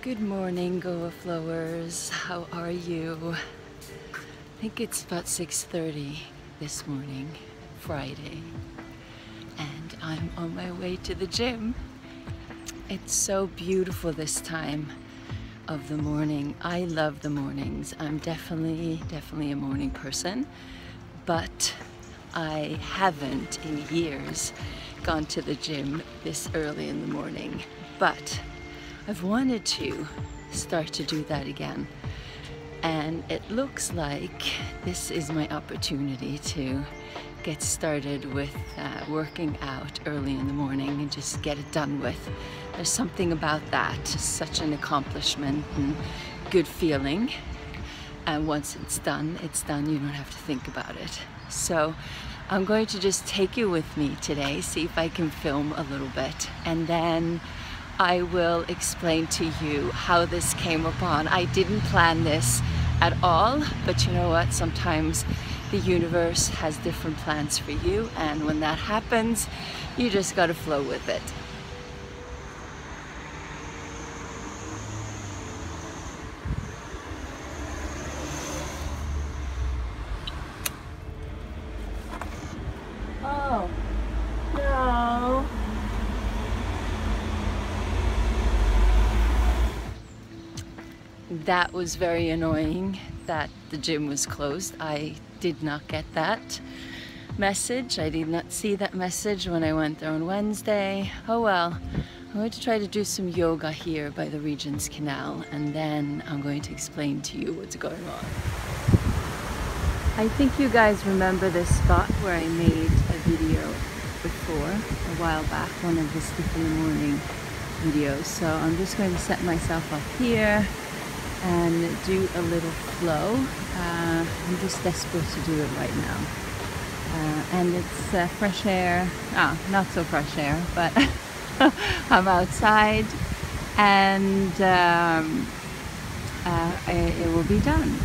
Good morning, Goa flowers. How are you? I think it's about 6:30 this morning, Friday, and I'm on my way to the gym. It's so beautiful this time of the morning. I love the mornings. I'm definitely a morning person, but I haven't in years gone to the gym this early in the morning, but I've wanted to start to do that again, and it looks like this is my opportunity to get started with working out early in the morning and just get it done with. There's something about that, just such an accomplishment and good feeling, and once it's done, you don't have to think about it. So I'm going to just take you with me today, see if I can film a little bit, and then I will explain to you how this came upon. I didn't plan this at all, but you know what? Sometimes the universe has different plans for you, and when that happens, you just gotta flow with it. Oh, no. That was very annoying that the gym was closed. I did not get that message. I did not see that message when I went there on Wednesday. Oh well, I'm going to try to do some yoga here by the Regent's Canal, and then I'm going to explain to you what's going on. I think you guys remember this spot where I made a video before, a while back, one of the Stiff in the Morning videos. So I'm just going to set myself up here and do a little flow. I'm just desperate to do it right now. And it's fresh air, not so fresh air, but I'm outside, and it will be done.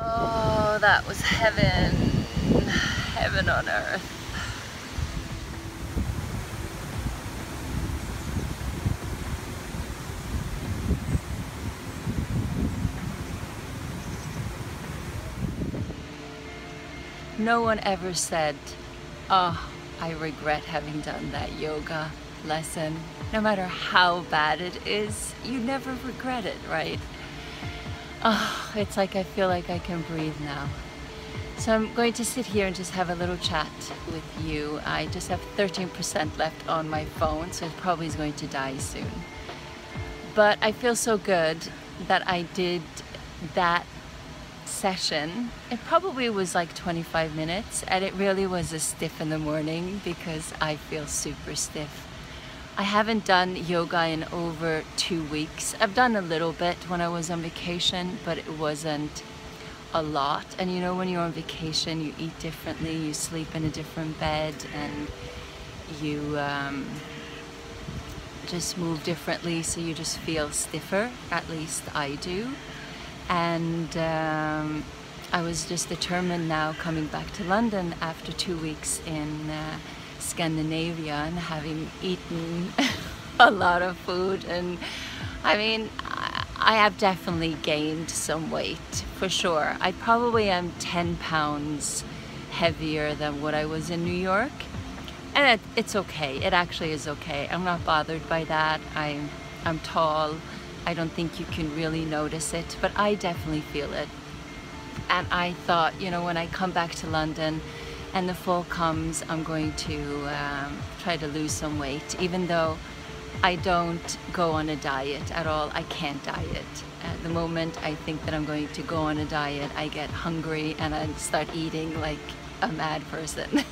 Oh, that was heaven, heaven on earth. No one ever said, oh, I regret having done that yoga lesson. No matter how bad it is, you never regret it, right? Oh, it's like I feel like I can breathe now. So I'm going to sit here and just have a little chat with you. I just have 13% left on my phone, so it probably is going to die soon. But I feel so good that I did that session. It probably was like 25 minutes, and it really was a stiff in the morning because I feel super stiff. I haven't done yoga in over 2 weeks. I've done a little bit when I was on vacation, but it wasn't a lot. And you know, when you're on vacation, you eat differently, you sleep in a different bed, and you just move differently, so you just feel stiffer. At least I do. And I was just determined now, coming back to London after 2 weeks in Scandinavia and having eaten a lot of food, and I mean, I have definitely gained some weight for sure. I probably am 10 pounds heavier than what I was in New York, and it's okay. It actually is okay. I'm not bothered by that. I'm tall. I don't think you can really notice it, but I definitely feel it. And I thought, you know, when I come back to London and the fall comes, I'm going to try to lose some weight, even though I don't go on a diet at all. I can't diet. At the moment I think that I'm going to go on a diet, I get hungry and I start eating like a mad person.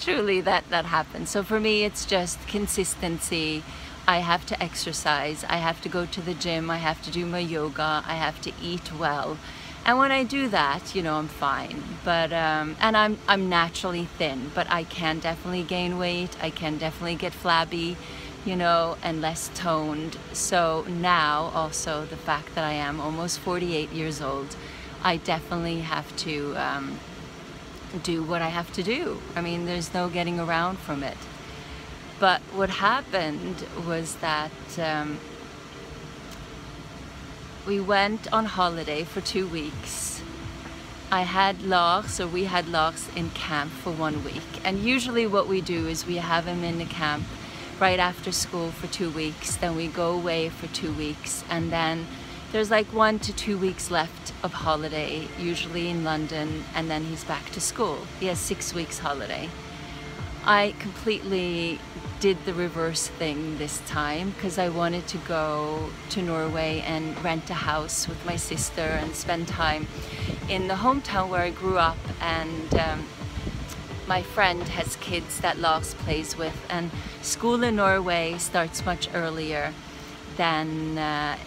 Truly, that happens. So for me, it's just consistency. I have to exercise, I have to go to the gym, I have to do my yoga, I have to eat well. And when I do that, you know, I'm fine. But and I'm naturally thin, but I can definitely gain weight. I can definitely get flabby, you know, and less toned. So now also the fact that I am almost 48 years old, I definitely have to do what I have to do. I mean, there's no getting around from it. But what happened was that we went on holiday for 2 weeks. I had Lars, or we had Lars in camp for 1 week. And usually what we do is we have him in the camp right after school for 2 weeks. Then we go away for 2 weeks. And then there's like 1 to 2 weeks left of holiday, usually in London. And then he's back to school. He has 6 weeks holiday. I completely did the reverse thing this time because I wanted to go to Norway and rent a house with my sister and spend time in the hometown where I grew up. And my friend has kids that Lars plays with, and school in Norway starts much earlier than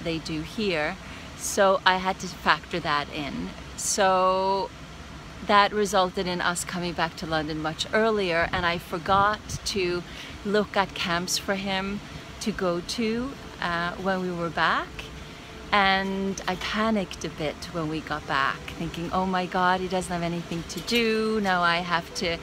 they do here. So I had to factor that in. So that resulted in us coming back to London much earlier, and I forgot to look at camps for him to go to when we were back. And I panicked a bit when we got back, thinking, oh my God, he doesn't have anything to do. Now I have to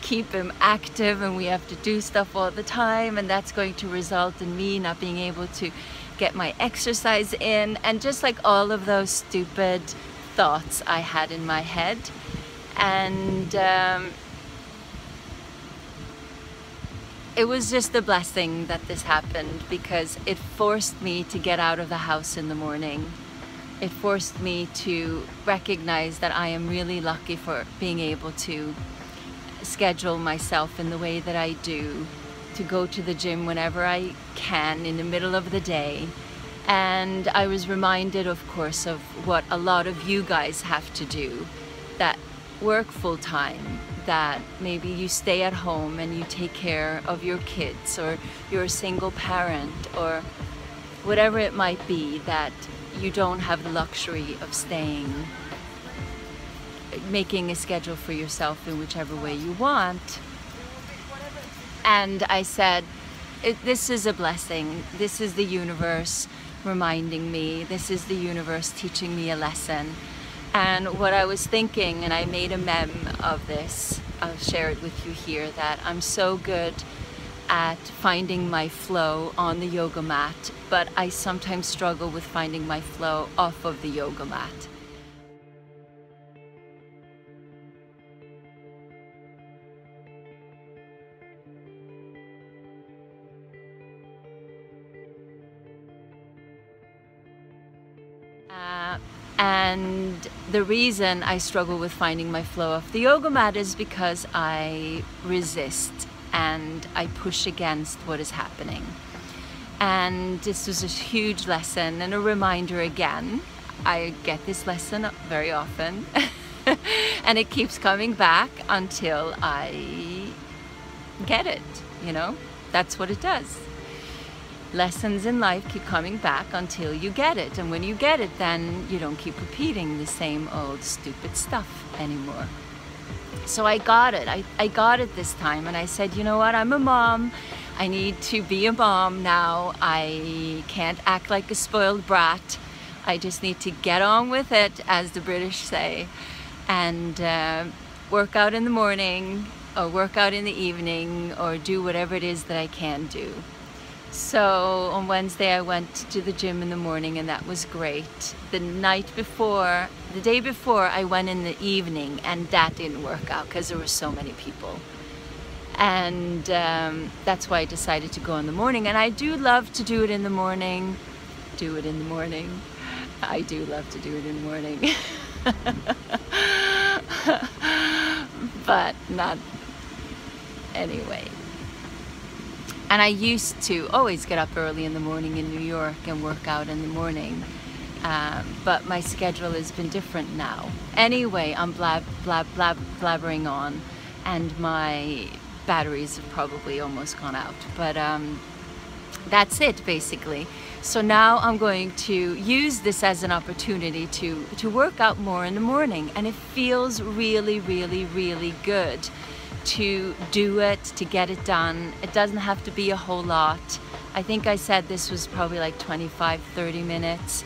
keep him active and we have to do stuff all the time, and that's going to result in me not being able to get my exercise in, and just like all of those stupid thoughts I had in my head. And it was just a blessing that this happened, because it forced me to get out of the house in the morning. It forced me to recognize that I am really lucky for being able to schedule myself in the way that I do, to go to the gym whenever I can in the middle of the day. And I was reminded, of course, of what a lot of you guys have to do, that work full-time, that maybe you stay at home and you take care of your kids, or you're a single parent, or whatever it might be, that you don't have the luxury of making a schedule for yourself in whichever way you want. And I said, this is a blessing. This is the universe reminding me. This is the universe teaching me a lesson. And what I was thinking, and I made a meme of this, I'll share it with you here, that I'm so good at finding my flow on the yoga mat, but I sometimes struggle with finding my flow off of the yoga mat. And the reason I struggle with finding my flow off the yoga mat is because I resist and I push against what is happening. And this was a huge lesson and a reminder again. I get this lesson very often and it keeps coming back until I get it, you know? That's what it does. Lessons in life keep coming back until you get it. And when you get it, then you don't keep repeating the same old stupid stuff anymore. So I got it. I got it this time. And I said, you know what? I'm a mom. I need to be a mom now. I can't act like a spoiled brat. I just need to get on with it, as the British say, and work out in the morning, or work out in the evening, or do whatever it is that I can do. So on Wednesday I went to the gym in the morning, and that was great. The day before I went in the evening, and that didn't work out because there were so many people. And that's why I decided to go in the morning. And I do love to do it in the morning. I do love to do it in the morning. But not anyway. And I used to always get up early in the morning in New York and work out in the morning. But my schedule has been different now. Anyway, I'm blabbering on. and my batteries have probably almost gone out, but that's it basically. So now I'm going to use this as an opportunity to work out more in the morning, and it feels really, really, really good to do it, to get it done. It doesn't have to be a whole lot. I think I said this was probably like 25-30 minutes.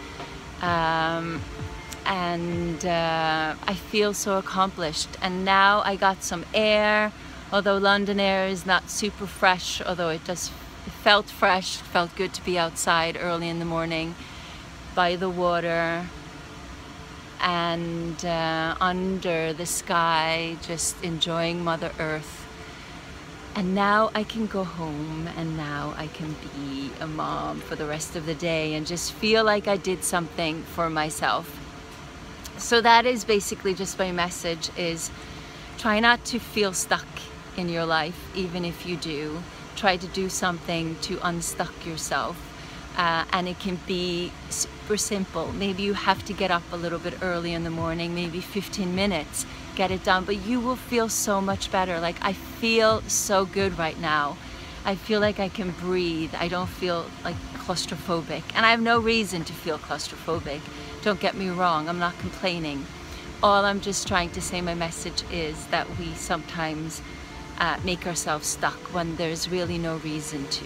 I feel so accomplished. And now I got some air, although London air is not super fresh, although it felt fresh. It felt good to be outside early in the morning by the water and under the sky, just enjoying Mother Earth. And now I can go home, and now I can be a mom for the rest of the day and just feel like I did something for myself. So that is basically just my message, is try not to feel stuck in your life. Even if you do, try to do something to unstuck yourself. And it can be super simple. Maybe you have to get up a little bit early in the morning, maybe 15 minutes, get it done, but you will feel so much better. Like, I feel so good right now. I feel like I can breathe. I don't feel like claustrophobic, and I have no reason to feel claustrophobic. Don't get me wrong, I'm not complaining. All I'm just trying to say, my message is that we sometimes make ourselves stuck when there's really no reason to.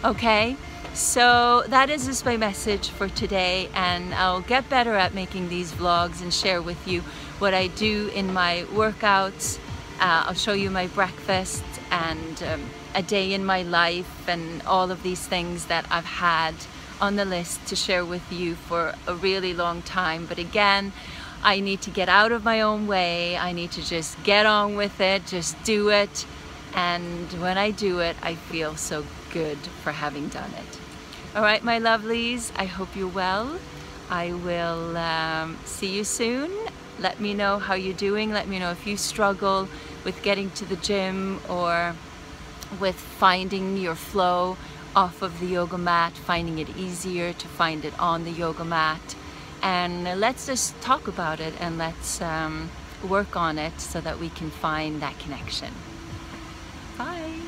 Okay, so that is just my message for today, and I'll get better at making these vlogs and share with you what I do in my workouts. I'll show you my breakfast and a day in my life and all of these things that I've had on the list to share with you for a really long time. But again, I need to get out of my own way. I need to just get on with it, just do it. And when I do it, I feel so good for having done it. All right, my lovelies, I hope you're well. I will see you soon. Let me know how you're doing. Let me know if you struggle with getting to the gym or with finding your flow off of the yoga mat, finding it easier to find it on the yoga mat. And let's just talk about it, and let's work on it so that we can find that connection. Bye.